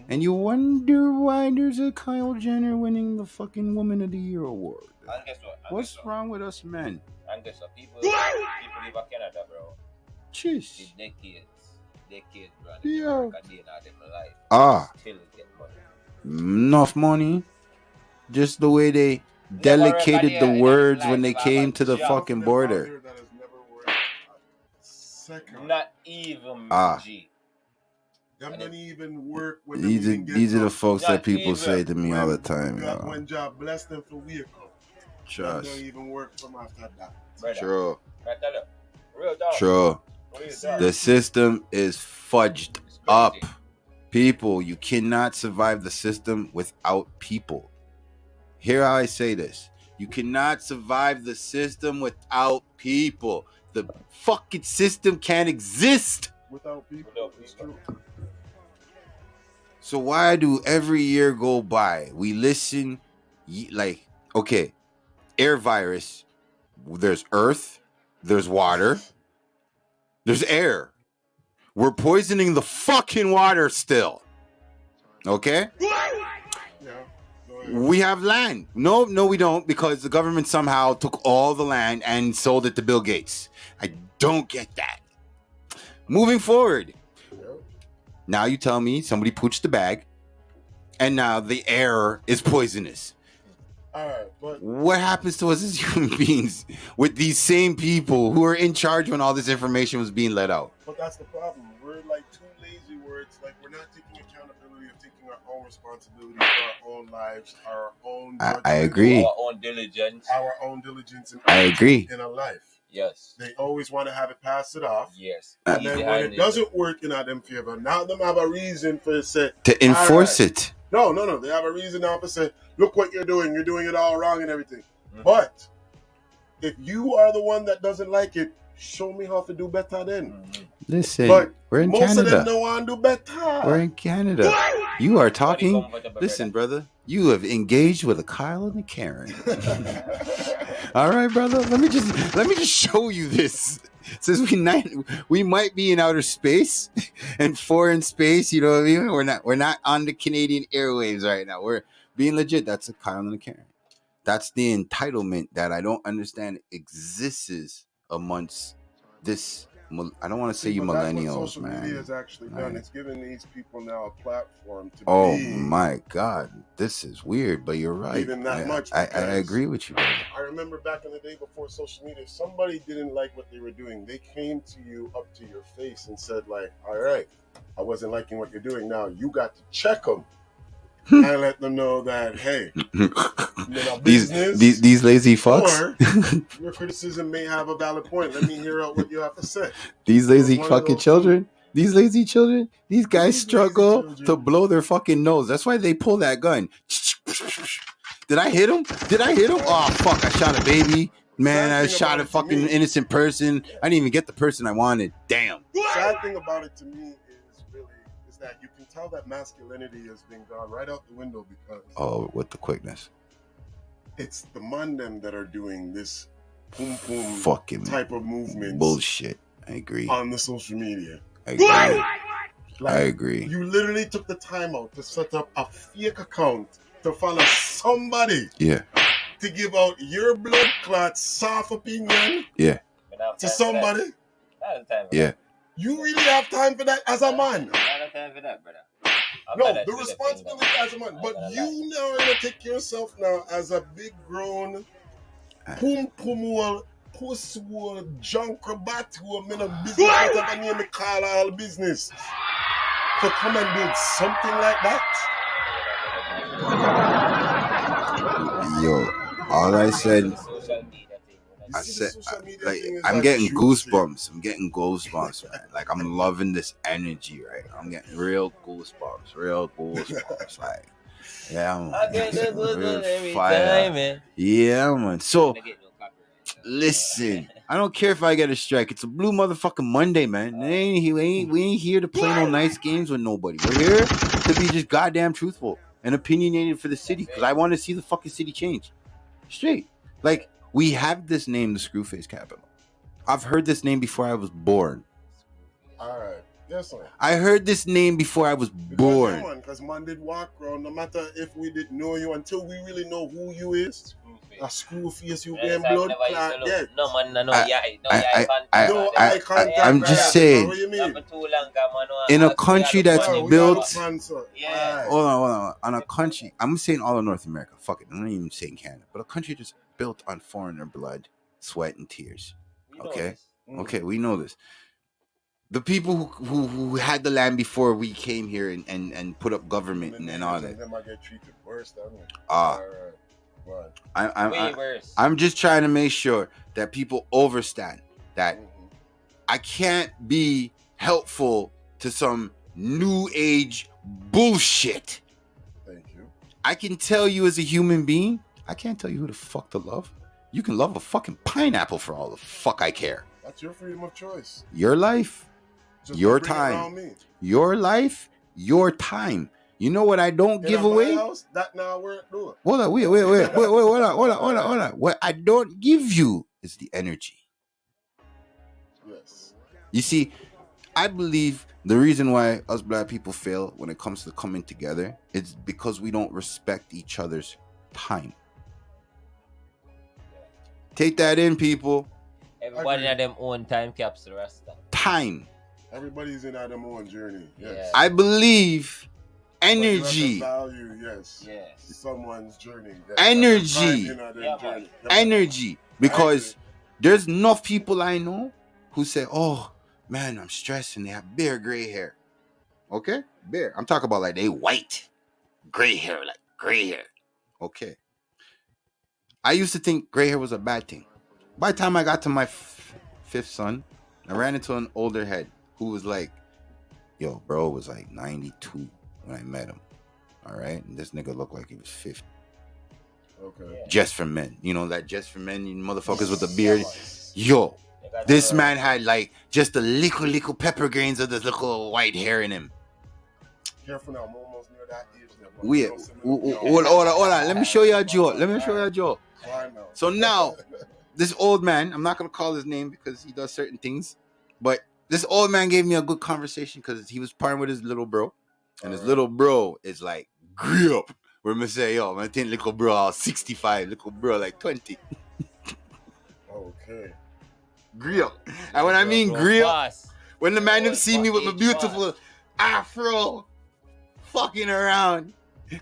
And you wonder why there's a Kyle Jenner winning the fucking Woman of the Year award. And guess what? What's wrong with us men? And guess what? People live in Canada, bro. Jeez. Decades, bro. Yeah. Life. Still get money. Enough money. Just the way they delicated the words when they came to the fucking border. Not even G. Them don't even work with these are the folks that people say to me all the time. When job bless them for vehicle. Trust. Don't even work from after that. True. Real dog. True. The system is fudged up. People, you cannot survive the system without people. Hear how I say this. You cannot survive the system without people. The fucking system can't exist without people. It's true. So why do every year go by? We listen, like, okay, air virus, there's earth, there's water, there's air. We're poisoning the fucking water still. Okay? We have land. No, we don't, because the government somehow took all the land and sold it to Bill Gates. I don't get that. Moving forward. Now you tell me somebody pooched the bag, and now the air is poisonous. All right, but what happens to us as human beings with these same people who are in charge when all this information was being let out? But that's the problem. We're like too lazy where it's like we're not taking accountability of taking our own responsibility for our own lives, our own I agree. Our own diligence. I agree. In our life. Yes. They always want to have it pass it off. Yes. And then when it doesn't work in them favor, now them have a reason for it to enforce it. No. They have a reason now to say, look what you're doing. You're doing it all wrong and everything. Mm-hmm. But if you are the one that doesn't like it, show me how to do better then. Mm-hmm. Listen, but we're in most Canada. Of them don't want to do better. We're in Canada. You are talking. Listen, brother, you have engaged with a Kyle and a Karen. All right, brother. Let me just show you this. Since we might be in outer space and foreign space, you know what I mean? We're not on the Canadian airwaves right now. We're being legit. That's a Kyle and a Karen. That's the entitlement that I don't understand exists amongst this. I don't want to say you millennials, that's what social man. Media has actually done. It's giving these people now a platform to Oh be. My God, this is weird, but you're right. Even that much. I agree with you, brother. I remember back in the day before social media, if somebody didn't like what they were doing, they came to you up to your face and said, like, all right, I wasn't liking what you're doing. Now you got to check them. And let them know that, hey, these lazy fucks. Or your criticism may have a valid point. Let me hear out what you have to say. These lazy fucking children. These lazy children. These guys struggle to blow their fucking nose. That's why they pull that gun. Did I hit him? Oh, fuck. I shot a baby. Man, I shot a fucking innocent person. I didn't even get the person I wanted. Damn. The sad thing about it to me is that you can tell that masculinity has been gone right out the window because... Oh, with the quickness. It's the man them that are doing this boom fucking type of movements. Bullshit. I agree. On the social media. I agree. You literally took the time out to set up a fake account to follow somebody. Yeah. To give out your blood clot soft opinion. Yeah. To somebody. Yeah. You really have time for that as a man? I don't have time for that, brother. No, the responsibility as a man. But you now are going to take yourself now as a big grown pussy junk robot who are in a business whatever name call all business. To come and do something like that? Yo, all I said. I said, like, I'm getting goosebumps. I'm getting goosebumps, man. Like, I'm loving this energy right now. I'm getting real goosebumps. Like, yeah, man. I get the goosebumps every time, man. Yeah, man. So, listen, I don't care if I get a strike. It's a blue motherfucking Monday, man. We ain't here to play no nice games with nobody. We're here to be just goddamn truthful and opinionated for the city because I want to see the fucking city change. Straight. Like, we have this name, the Screwface Capital. I've heard this name before I was born. All right. Yes, sir. I heard this name before I was born. Because man did walk around, no matter if we didn't know you, until we really know who you is. A Screwface, you getting blood clot dead. No, man, no eye contact. I'm just saying. What do you mean? In a country that's built. Yeah. Hold on. On a country, I'm saying all of North America. Fuck it. I'm not even saying Canada, but a country that's built on foreigner blood, sweat, and tears. Okay, we know this. The people who had the land before we came here and put up government and all that. Them might get treated worse, I'm just trying to make sure that people understand that I can't be helpful to some new age bullshit. Thank you. I can tell you as a human being, I can't tell you who the fuck to love. You can love a fucking pineapple for all the fuck I care. That's your freedom of choice. Your life, Just your time. Your life, your time. You know what I don't give away? House, that now we're doing. Hold on, wait, hold on. What I don't give you is the energy. Yes. You see, I believe the reason why us black people fail when it comes to coming together is because we don't respect each other's time. Take that in, people. Everybody had them own time capsule, Rasta. Time. Everybody's in their own journey. Yes. Yeah. I believe energy. Value, yes. Someone's journey. Yes. Energy. Journey. Energy. Because there's enough people I know who say, oh, man, I'm stressed and they have bare gray hair. Okay? Bare. I'm talking about like they white. Gray hair, like gray hair. Okay. I used to think gray hair was a bad thing. By the time I got to my fifth son, I ran into an older head who was like, yo, bro was like 92 when I met him. All right? And this nigga looked like he was 50. Okay. Just for men. You know that just for men, you motherfuckers with the beard. Yo, this man had like just the little pepper grains of this little white hair in him. Careful now, I'm almost near that age. Hold on. Let me show you a joke. So now, this old man, I'm not going to call his name because he does certain things, but this old man gave me a good conversation because he was partying with his little bro, and his little bro is like, grew up. We're going to say, yo, I think little bro 65, little bro like 20. Okay. Grew up. And when I mean grew up, when the man them see me with my beautiful afro, fucking around,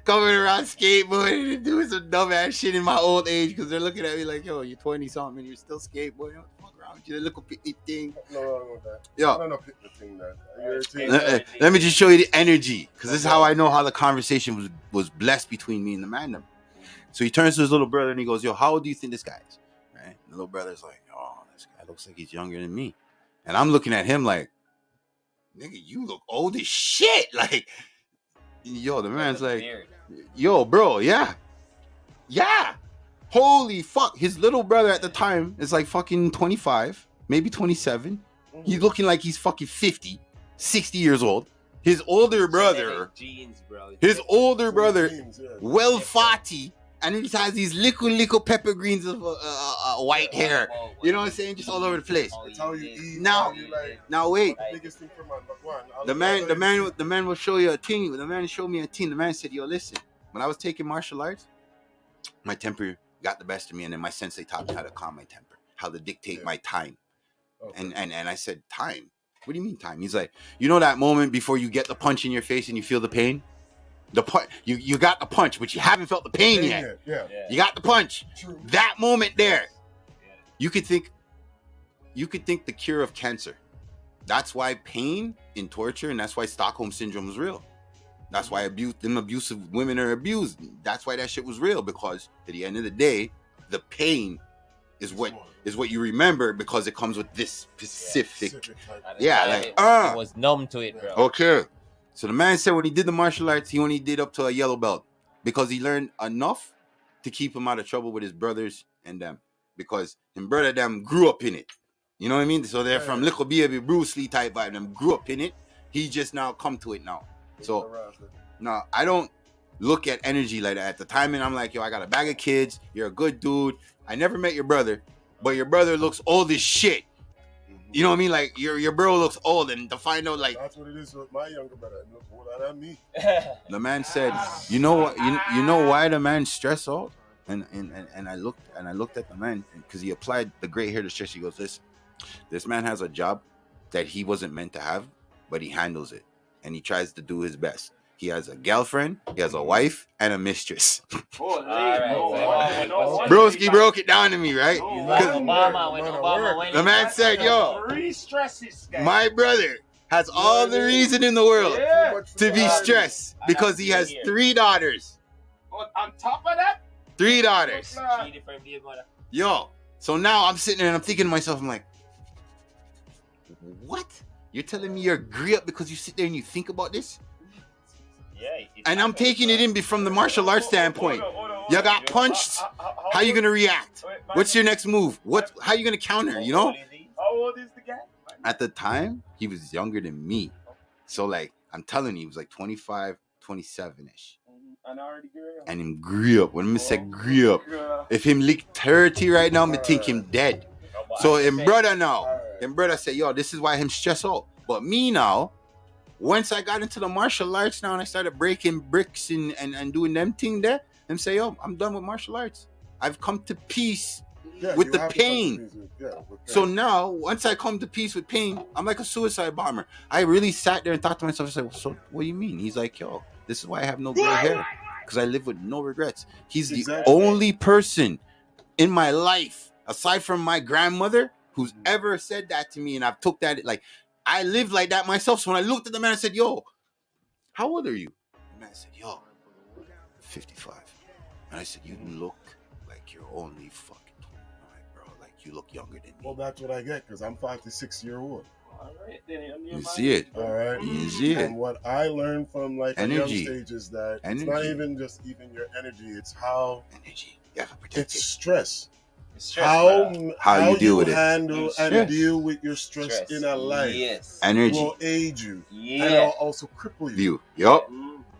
coming around skateboarding and doing some dumb ass shit in my old age because they're looking at me like, yo, you're 20 something and you're still skateboarding. What the fuck around with you? The little picnic thing. No wrong with that. Yo. I don't know picnic thing that. Let me just show you the energy because this is how I know how the conversation was blessed between me and the man. So he turns to his little brother and he goes, yo, how old do you think this guy is? Right? And the little brother's like, oh, this guy looks like he's younger than me. And I'm looking at him like, nigga, you look old as shit. Like, yo, the man's like, yo, bro, yeah. Holy fuck. His little brother at the time is like fucking 25, maybe 27. He's looking like he's fucking 50, 60 years old. His older brother, well 40, and he just has these little pepper greens of white hair. You know what I'm saying? Just all over the place. That's how you eat. Now wait. Biggest thing for man, but one. The man will show you a thing. The man showed me a thing. The man said, yo, listen, when I was taking martial arts, my temper got the best of me, and then my sensei taught me how to calm my temper, how to dictate my time. Okay. And I said, time? What do you mean time? He's like, you know that moment before you get the punch in your face and you feel the pain? The punch, you got the punch, but you haven't felt the pain yet. Yeah. You got the punch. True. That moment there, you could think the cure of cancer. That's why pain in torture, and that's why Stockholm syndrome is real. That's why abusive women are abused. That's why that shit was real, because at the end of the day, the pain is what you remember because it comes with this specific. I was numb to it, bro. Okay. So the man said when he did the martial arts, he only did up to a yellow belt because he learned enough to keep him out of trouble with his brothers and them. Because his brother them grew up in it. You know what I mean? So they're from little baby Bruce Lee type vibe. Them grew up in it. He just now come to it now. So no, I don't look at energy like that. At the time, and I'm like, yo, I got a bag of kids. You're a good dude. I never met your brother, but your brother looks old as shit. You know what I mean? Like your bro looks old, and to find out like that's what it is with my younger brother. Look older than me. The man said, you know what? You know why the man stressed out? And I looked at the man because he applied the gray hair to stress. He goes, this man has a job that he wasn't meant to have, but he handles it and he tries to do his best. He has a girlfriend, he has a wife, and a mistress. Broski broke it down to me, right? The man said, yo, my brother has all the reason in the world to be stressed because he has 3 daughters. On top of that? 3 daughters. Yo, so now I'm sitting there and I'm thinking to myself, I'm like, what? You're telling me you're agree up because you sit there and you think about this? Yeah. And I'm taking it in from the martial arts standpoint. You got punched. How you gonna react? What's your next move? How you gonna counter? You know? How old is the guy? At the time, he was younger than me. So like, I'm telling you, he was like 25, 27-ish. And him grew up. When I say grew up, if him lick 30 right now, I think him dead. So him brother said, yo, this is why him stress out. But me now, once I got into the martial arts now and I started breaking bricks and doing them thing there, them say, yo, I'm done with martial arts. I've come to peace with the pain. So now, once I come to peace with pain, I'm like a suicide bomber. I really sat there and thought to myself, I said, so what do you mean? He's like, yo, this is why I have no gray hair. Because I live with no regrets. He's the only person in my life, aside from my grandmother, who's ever said that to me. And I've took that, like, I live like that myself. So when I looked at the man, I said, yo, how old are you? The man said, yo, 55. And I said, you look like you're only fucking 29, bro. Like, you look younger than me. Well, that's what I get, because I'm 56-year-old. All right, then. You see it. All right. You see it. And what I learned from, like, energy. a young stage is that it's not even just even your energy. It's how... Energy. You have to protect it's it. Stress. How you deal with it. Handle and deal with your stress in a life. Yes. Energy will aid you. Yeah. And it'll also cripple you. Yup.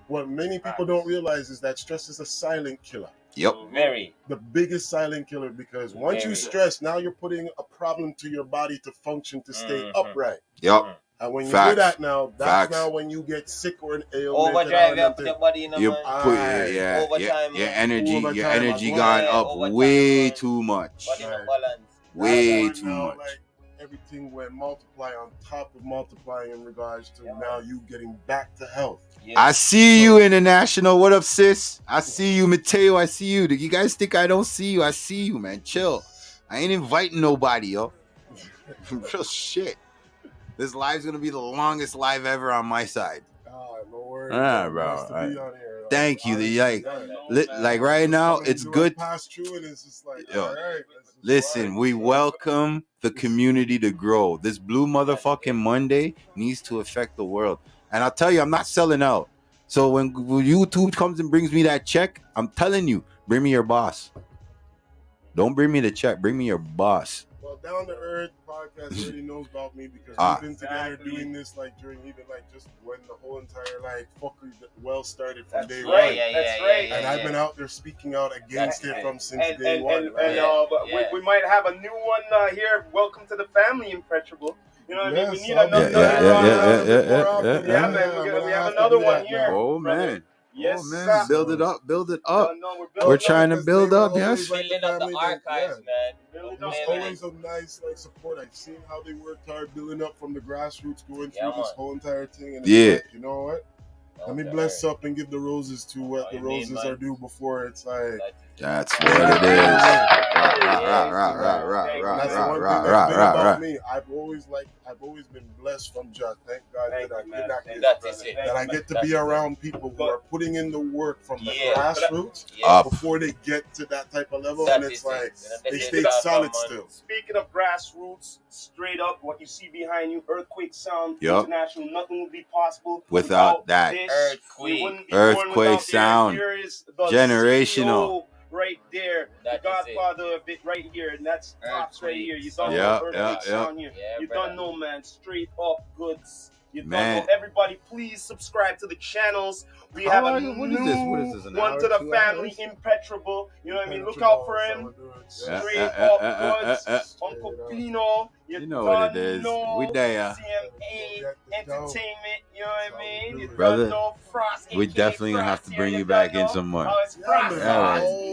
What many people don't realize is that stress is a silent killer. Yep. Very. The biggest silent killer, because once you stress, now you're putting a problem to your body to function, to stay upright. Yep. And when you do that now, that's now when you get sick or an ailment. Overdrive, you put your body in your energy gone up way too much. Way too much. Like, everything went multiply on top of multiplying in regards to now you getting back to health. Yeah. I see you, International. What up, sis? I see you, Mateo. I see you. Do you guys think I don't see you? I see you, man. Chill. I ain't inviting nobody, yo. Real shit. This live's gonna be the longest live ever on my side. Oh, no worries. Bro. Nice to be on here. Thank you. Like right now, it's good. Pass through and it's just like, yo, all right, listen, we welcome the community to grow. This Blue motherfucking Monday needs to affect the world. And I'll tell you, I'm not selling out. So when YouTube comes and brings me that check, I'm telling you, bring me your boss. Don't bring me the check. Bring me your boss. Well, Down to Earth podcast already knows about me because we've been together doing this like during even like just when the whole entire like fuckery started from day one. That's right. And I've been out there speaking out against it from since day one. But we might have a new one here. Welcome to the family, Impenetrebel. You know what I mean? We need another. We have another one here. Oh man. Yes, oh, man. Build it up. We're trying to build up, yes. Building up the archives, man. There's always a nice support. I've seen how they worked hard building up from the grassroots, going through this whole entire thing. And like, you know what? Let me bless up and give the roses to what the roses are due before it's like. That's what it is. That's the one thing that's been about me. I've always been blessed from Jah. Thank God that I get to be around people who are putting in the work from the grassroots before they get to that type of level, and it's like they stay solid still. Speaking of grassroots, straight up, what you see behind you, Earthquake Sound International, nothing would be possible without that. Earthquake Sound. Here is the generational. CEO right there, the godfather of it right here, and that's Tops right here. You don't know Earthquake Sound here. You don't know, man. Straight up goods. You don't know. Everybody, please subscribe to the channels. We have a new one to the family, Impenetrebel. You know what I mean? Look out for him. Straight up goods. Uncle Pino. You know what it is. We there. CMA Entertainment. You know what I mean? Brother, we definitely gonna have to bring you back in some more.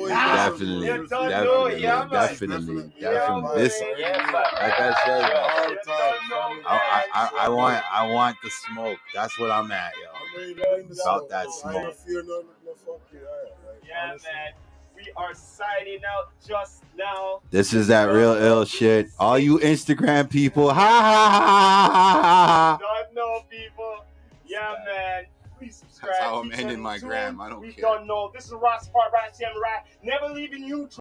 Definitely. This, like I said, I want the smoke. That's what I'm at, yo. About that smoke. Yeah, man. We are signing out just now. This is that real ill shit. All you Instagram people, ha ha ha ha ha. Don't know, people. Yeah, man. Please subscribe. That's how I'm ending my gram. I don't care. We don't know. This is Ross Part, Right Samurai. Never leaving you.